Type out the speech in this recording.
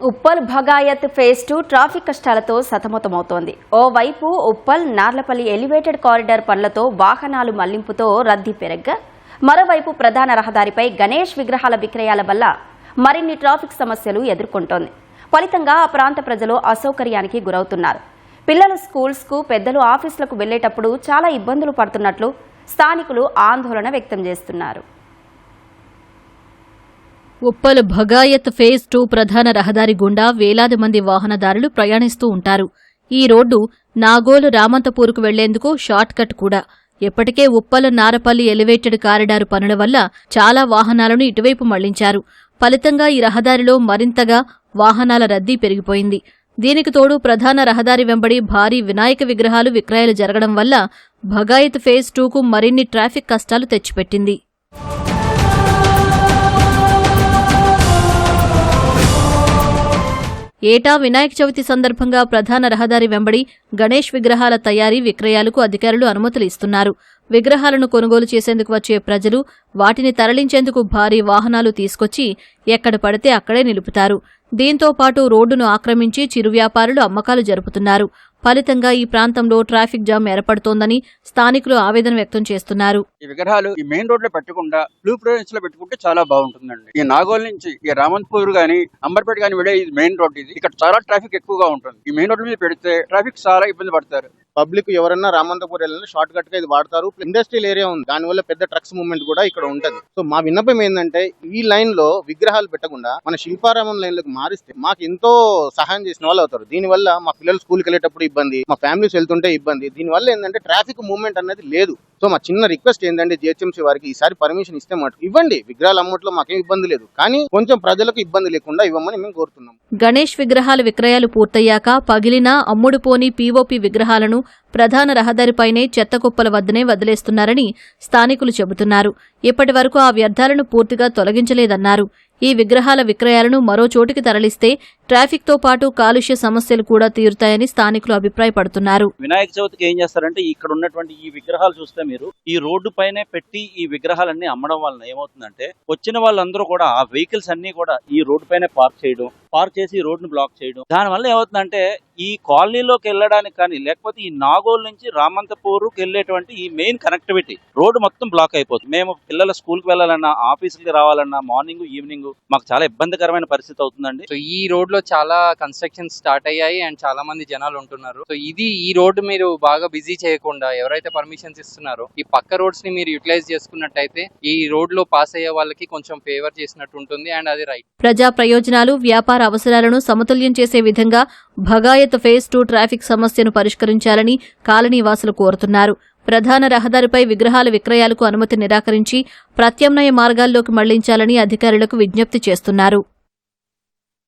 Uppal Bhagayath phase 2 traffic కష్టాలతో సతమతమవుతోంది. ఓవైపు Uppal నార్లపల్లి elevated corridor పనులతో వాహనాలు మళ్లింపుతో రద్దీ పెరగ్గా, మరోవైపు ప్రధాన రహదారిపై గణేష్ విగ్రహాల విక్రయాల వల్ల మరిన్ని ట్రాఫిక్ సమస్యలు ఎదుర్కొంటోంది. ఫలితంగా ఆ ప్రాంత ప్రజలు అసౌకర్యానికి గురవుతున్నారు. పిల్లలు స్కూల్స్కు, పెద్దలు ఆఫీసులకు వెళ్లేటప్పుడు చాలా ఇబ్బందులు పడుతున్నట్లు స్థానికులు ఆందోళన వ్యక్తం చేస్తున్నారు. ఉప్పల్ భగాయత్ ఫేజ్ 2 ప్రధాన రహదారి గుండా వేలాది మంది వాహనదారులు ప్రయాణిస్తూ ఉంటారు. ఈ రోడ్డు నాగోల్ రామంతపూర్కు వెళ్లేందుకు షార్ట్ కట్ కూడా. ఇప్పటికే ఉప్పల్ నారపల్లి ఎలివేటెడ్ కారిడారు పనుల వల్ల చాలా వాహనాలను ఇటువైపు మళ్లించారు. ఫలితంగా ఈ రహదారిలో మరింతగా వాహనాల రద్దీ పెరిగిపోయింది. దీనికి తోడు ప్రధాన రహదారి వెంబడి భారీ వినాయక విగ్రహాలు విక్రయాలు జరగడం వల్ల భగాయత్ ఫేజ్ 2కు మరిన్ని ట్రాఫిక్ కష్టాలు తెచ్చిపెట్టింది. ఏటా వినాయక చవితి సందర్భంగా ప్రధాన రహదారి వెంబడి గణేష్ విగ్రహాల తయారీ, విక్రయాలకు అధికారులు అనుమతులు ఇస్తున్నారు. విగ్రహాలను కొనుగోలు చేసేందుకు వచ్చే ప్రజలు వాటిని తరలించేందుకు భారీ వాహనాలు తీసుకొచ్చి ఎక్కడ పడితే అక్కడే నిలుపుతారు. దీంతో పాటు రోడ్డును ఆక్రమించి చిరు వ్యాపారులు అమ్మకాలు జరుపుతున్నారు. ఫలితంగా ఈ ప్రాంతంలో ట్రాఫిక్ జామ్ ఏర్పడుతోందని స్థానికులు ఆవేదన వ్యక్తం చేస్తున్నారు. ఈ విగ్రహాలు ఈ మెయిన్ రోడ్ లో పెట్టకుండా బ్లూ ప్రోవిన్స్ లో పెట్టుకుంటే చాలా బాగుంటుందండి. ఈ నాగోల్ నుంచి ఈ రామంతపూర్ గానీ, అంబర్పేట గానీ వెళ్ళే ఇది మెయిన్ రోడ్. ఇది ఇక్కడ చాలా ట్రాఫిక్ ఎక్కువగా ఉంటుంది. ఈ మెయిన్ రోడ్ మీద పెడితే ట్రాఫిక్ చాలా ఇబ్బంది పడతారు. పబ్లిక్ ఎవరన్నా రామంతపూర్ వెళ్ళినా షార్ట్ కట్ గా ఇది వాడతారు. ఇండస్ట్రియల్ ఏరియా ఉంది, దానివల్ల పెద్ద ట్రక్స్ మూవ్మెంట్ కూడా ఇక్కడ ఉంటది. సో మా విన్నపం ఏంటంటే ఈ లైన్ లో విగ్రహాలు పెట్టకుండా మన శిల్పారామం లైన్ లకు మారిస్తే మాకు ఎంతో సహాయం చేసిన వాళ్ళు అవుతారు. దీనివల్ల మా పిల్లలు స్కూల్కి వెళ్ళేటప్పుడు ఇబ్బంది, మా ఫ్యామిలీస్ వెళ్తుంటే ఇబ్బంది. దీనివల్ల ఏంటంటే ట్రాఫిక్ మూవ్మెంట్ అనేది లేదు. సో మా చిన్న రిక్వెస్ట్ ఏంటంటే జిహెచ్ఎంసీ వారికి ఈసారి పర్మిషన్ ఇస్తే మాట ఇవ్వండి. విగ్రహాలు అమ్మట్లో మాకేం ఇబ్బంది లేదు, కానీ కొంచెం ప్రజలకు ఇబ్బంది లేకుండా ఇవ్వమని మేము కోరుతున్నాం. గణేష్ విగ్రహాల విక్రయాలు పూర్తయ్యాక పగిలిన, అమ్ముడుపోని పీఓపీ విగ్రహాలను ప్రధాన రహదారిపైనే చెత్తకుప్పల వద్దనే వదిలేస్తున్నారని స్థానికులు చెబుతున్నారు. ఇప్పటి వరకు ఆ వ్యర్థాలను పూర్తిగా తొలగించలేదన్నారు. ఈ విగ్రహాల విక్రయాలను మరో చోటికి తరలిస్తే ట్రాఫిక్ తో పాటు కాలుష్య సమస్యలు కూడా తీరుతాయని స్థానికులు అభిప్రాయపడుతున్నారు. వినాయక చవితికి ఏం చేస్తారంటే ఇక్కడ ఉన్నటువంటి ఈ విగ్రహాలు చూస్తే మీరు ఈ రోడ్డు పైనే పెట్టి ఈ విగ్రహాలన్నీ అమ్మడం వలన ఏమవుతుందంటే వచ్చిన వాళ్ళందరూ కూడా ఆ వెహికల్స్ అన్ని కూడా ఈ రోడ్డు పైనే పార్క్ చేసి ఈ రోడ్డును బ్లాక్ చేయడం. దానివల్ల ఏమవుతుందంటే ఈ కాలనీలోకి వెళ్ళడానికి కానీ, లేకపోతే ఈ నాగోల్ నుంచి రామంతపూర్కి వెళ్ళేటువంటి ఈ మెయిన్ కనెక్టివిటీ రోడ్డు మొత్తం బ్లాక్ అయిపోతుంది. మేము పిల్లల స్కూల్కి వెళ్ళాలన్నా, ఆఫీసులకి రావాలన్నా, మార్నింగ్ ఈవినింగ్ మాకు చాలా ఇబ్బందికరమైన పరిస్థితి అవుతుందండి. సో ఈ రోడ్ లో చాలా కన్స్ట్రక్షన్ స్టార్ట్ అయ్యాయి అండ్ చాలా మంది జనాలు ఉంటున్నారు. సో ఈ రోడ్డు మీరు బాగా బిజీ చేయకుండా ఎవరైతే పర్మిషన్స్ ఇస్తున్నారో ఈ పక్క రోడ్స్ ని మీరు యూటిలైజ్ చేసుకున్నట్టయితే ఈ రోడ్ లో పాస్ అయ్యే వాళ్ళకి కొంచెం ఫేవర్ చేసినట్టు ఉంటుంది అండ్ అది రైట్. ప్రజా ప్రయోజనాలు, వ్యాపార అవసరాలను సమతుల్యం చేసే విధంగా భగాయత్ ఫేజ్ 2 ట్రాఫిక్ సమస్యను పరిష్కరించాలని కాలనీవాసులు కోరుతున్నారు. ప్రధాన రహదారిపై విగ్రహాల విక్రయాలకు అనుమతి నిరాకరించి ప్రత్యామ్నాయ మార్గాల్లోకి మళ్లించాలని అధికారులకు విజ్ఞప్తి చేస్తున్నారు.